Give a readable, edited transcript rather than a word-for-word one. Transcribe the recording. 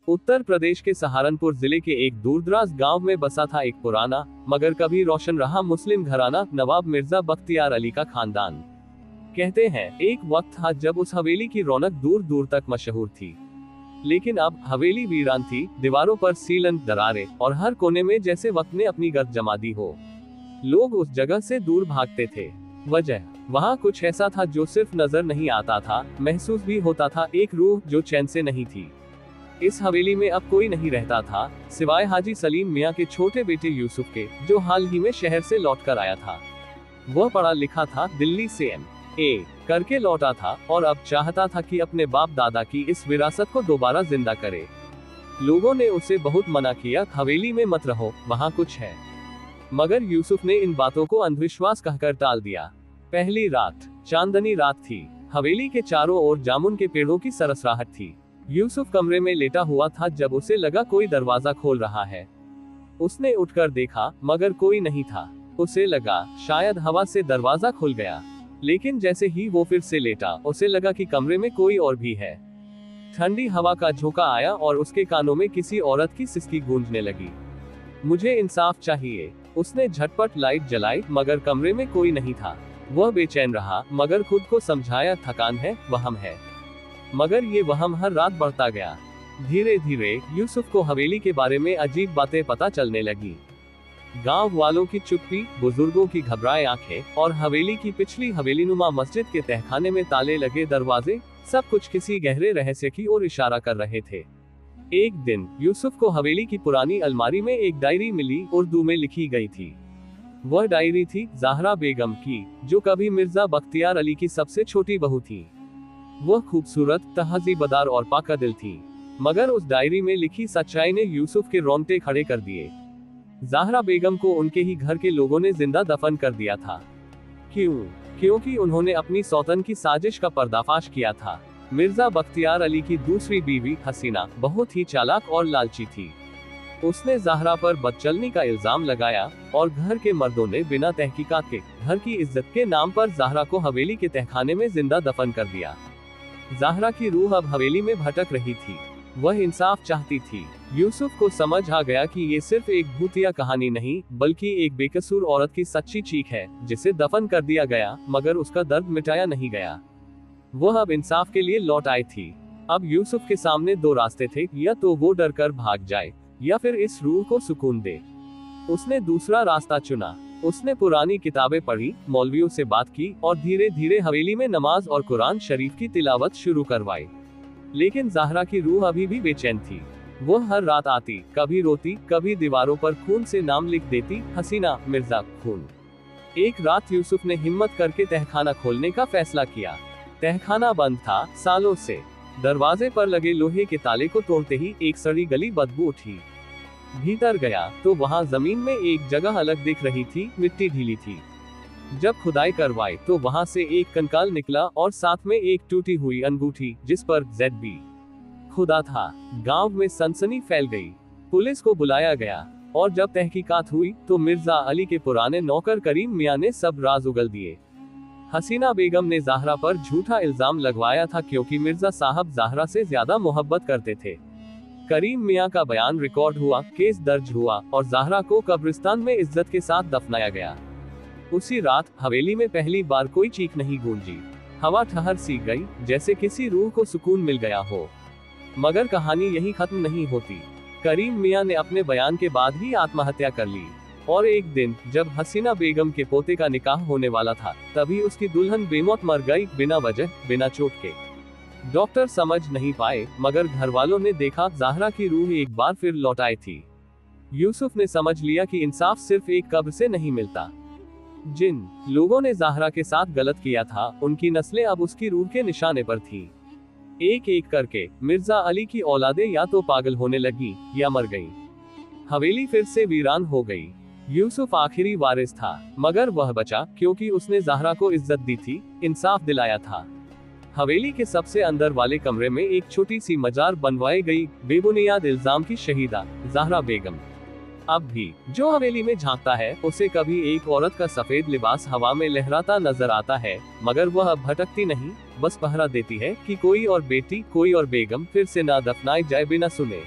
उत्तर प्रदेश के सहारनपुर जिले के एक दूरदराज गांव में बसा था एक पुराना मगर कभी रोशन रहा मुस्लिम घराना, नवाब मिर्जा बख्तियार अली का खानदान। कहते हैं एक वक्त था जब उस हवेली की रौनक दूर दूर तक मशहूर थी, लेकिन अब हवेली वीरान थी, दीवारों पर सीलन, दरारें और हर कोने में जैसे वक्त ने अपनी गर्द जमा दी हो। लोग उस जगह से दूर भागते थे। वजह, वहाँ कुछ ऐसा था जो सिर्फ नजर नहीं आता था, महसूस भी होता था, एक रूह जो चैन से नहीं थी। इस हवेली में अब कोई नहीं रहता था, सिवाय हाजी सलीम मियाँ के छोटे बेटे यूसुफ के, जो हाल ही में शहर से लौटकर आया था। वह पढ़ा लिखा था, दिल्ली से MA करके लौटा था और अब चाहता था कि अपने बाप दादा की इस विरासत को दोबारा जिंदा करे। लोगों ने उसे बहुत मना किया, हवेली में मत रहो, वहाँ कुछ है। मगर यूसुफ ने इन बातों को अंधविश्वास कहकर टाल दिया। पहली रात चांदनी रात थी। हवेली के चारों ओर जामुन के पेड़ों की सरसराहट थी। यूसुफ कमरे में लेटा हुआ था जब उसे लगा कोई दरवाजा खोल रहा है। उसने उठकर देखा मगर कोई नहीं था। उसे लगा शायद हवा से दरवाजा खुल गया, लेकिन जैसे ही वो फिर से लेटा, उसे लगा कि कमरे में कोई और भी है। ठंडी हवा का झोंका आया और उसके कानों में किसी औरत की सिसकी गूंजने लगी। मुझे इंसाफ चाहिए। उसने झटपट लाइट जलाई मगर कमरे में कोई नहीं था। वह बेचैन रहा मगर खुद को समझाया, थकान है, वहम है। मगर ये वहम हर रात बढ़ता गया। धीरे धीरे यूसुफ को हवेली के बारे में अजीब बातें पता चलने लगी। गांव वालों की चुप्पी, बुजुर्गों की घबराए आंखें और हवेली की पिछली हवेलीनुमा मस्जिद के तहखाने में ताले लगे दरवाजे, सब कुछ किसी गहरे रहस्य की ओर इशारा कर रहे थे। एक दिन यूसुफ को हवेली की पुरानी अलमारी में एक डायरी मिली, उर्दू में लिखी गई थी। वह डायरी थी ज़हरा बेगम की, जो कभी मिर्जा बख्तियार अली की सबसे छोटी बहू थी। वह खूबसूरत, तहज़ीबदार और पाका दिल थी, मगर उस डायरी में लिखी सच्चाई ने यूसुफ के रोंगटे खड़े कर दिए। ज़हरा बेगम को उनके ही घर के लोगों ने जिंदा दफन कर दिया था। क्यों? क्योंकि उन्होंने अपनी सौतन की साजिश का पर्दाफाश किया था। मिर्जा बख्तियार अली की दूसरी बीवी हसीना बहुत ही चालाक और लालची थी। उसने ज़हरा पर बदचलनी का इल्जाम लगाया और घर के मर्दों ने बिना तहकीकात के घर की इज्जत के नाम पर ज़हरा को हवेली के तहखाने में जिंदा दफन कर दिया। ज़हरा की रूह अब हवेली में भटक रही थी। वह इंसाफ चाहती थी। यूसुफ को समझ आ गया कि ये सिर्फ एक भूतिया कहानी नहीं, बल्कि एक बेकसूर औरत की सच्ची चीख है, जिसे दफन कर दिया गया मगर उसका दर्द मिटाया नहीं गया। वह अब इंसाफ के लिए लौट आई थी। अब यूसुफ के सामने दो रास्ते थे, या तो वो डर कर भाग जाए या फिर इस रूह को सुकून दे। उसने दूसरा रास्ता चुना। उसने पुरानी किताबें पढ़ी, मौलवियों से बात की और धीरे धीरे हवेली में नमाज और कुरान शरीफ की तिलावत शुरू करवाई। लेकिन ज़हरा की रूह अभी भी बेचैन थी। वो हर रात आती, कभी रोती, कभी दीवारों पर खून से नाम लिख देती, हसीना मिर्जा खून। एक रात यूसुफ ने हिम्मत करके तहखाना खोलने का फैसला किया। तहखाना बंद था सालों से। दरवाजे पर लगे लोहे के ताले को तोड़ते ही एक सड़ी गली बदबू उठी। भीतर गया तो वहां जमीन में एक जगह अलग दिख रही थी, मिट्टी ढीली थी। जब खुदाई करवाई तो वहां से एक कंकाल निकला और साथ में एक टूटी हुई अंगूठी जिस पर ZB खुदा था। गांव में सनसनी फैल गई। पुलिस को बुलाया गया और जब तहकीकात हुई तो मिर्जा अली के पुराने नौकर करीम मियां ने सब राज उगल दिए। हसीना बेगम ने ज़हरा पर झूठा इल्जाम लगवाया था क्योंकि मिर्जा साहब ज़हरा से ज्यादा मोहब्बत करते थे। करीम मियां का बयान रिकॉर्ड हुआ, केस दर्ज हुआ और ज़हरा को कब्रिस्तान में इज्जत के साथ दफनाया गया। उसी रात हवेली में पहली बार कोई चीख नहीं गूंजी। हवा ठहर सी गई, जैसे किसी रूह को सुकून मिल गया हो। मगर कहानी यही खत्म नहीं होती। करीम मियां ने अपने बयान के बाद ही आत्महत्या कर ली और एक दिन जब हसीना बेगम के पोते का निकाह होने वाला था, तभी उसकी दुल्हन बेमौत मर गई, बिना वजह, बिना चोट के। डॉक्टर समझ नहीं पाए मगर घर वालों ने देखा ज़हरा की रूह एक बार फिर लौट आई थी। यूसुफ ने समझ लिया कि इंसाफ सिर्फ एक कब्र से नहीं मिलता। जिन लोगों ने ज़हरा के साथ गलत किया था, उनकी नस्लें अब उसकी रूह के निशाने पर थी। एक एक करके मिर्जा अली की औलादें या तो पागल होने लगी या मर गई। हवेली फिर से वीरान हो गई। यूसुफ आखिरी वारिस था, मगर वह बचा क्योंकि उसने ज़हरा को इज्जत दी थी, इंसाफ दिलाया था। हवेली के सबसे अंदर वाले कमरे में एक छोटी सी मजार बनवाई गई, बेबुनियाद इल्जाम की शहीदा ज़हरा बेगम। अब भी जो हवेली में झांकता है, उसे कभी एक औरत का सफेद लिबास हवा में लहराता नजर आता है, मगर वह भटकती नहीं, बस पहरा देती है कि कोई और बेटी, कोई और बेगम फिर से ना दफनाई जाए बिना सुने।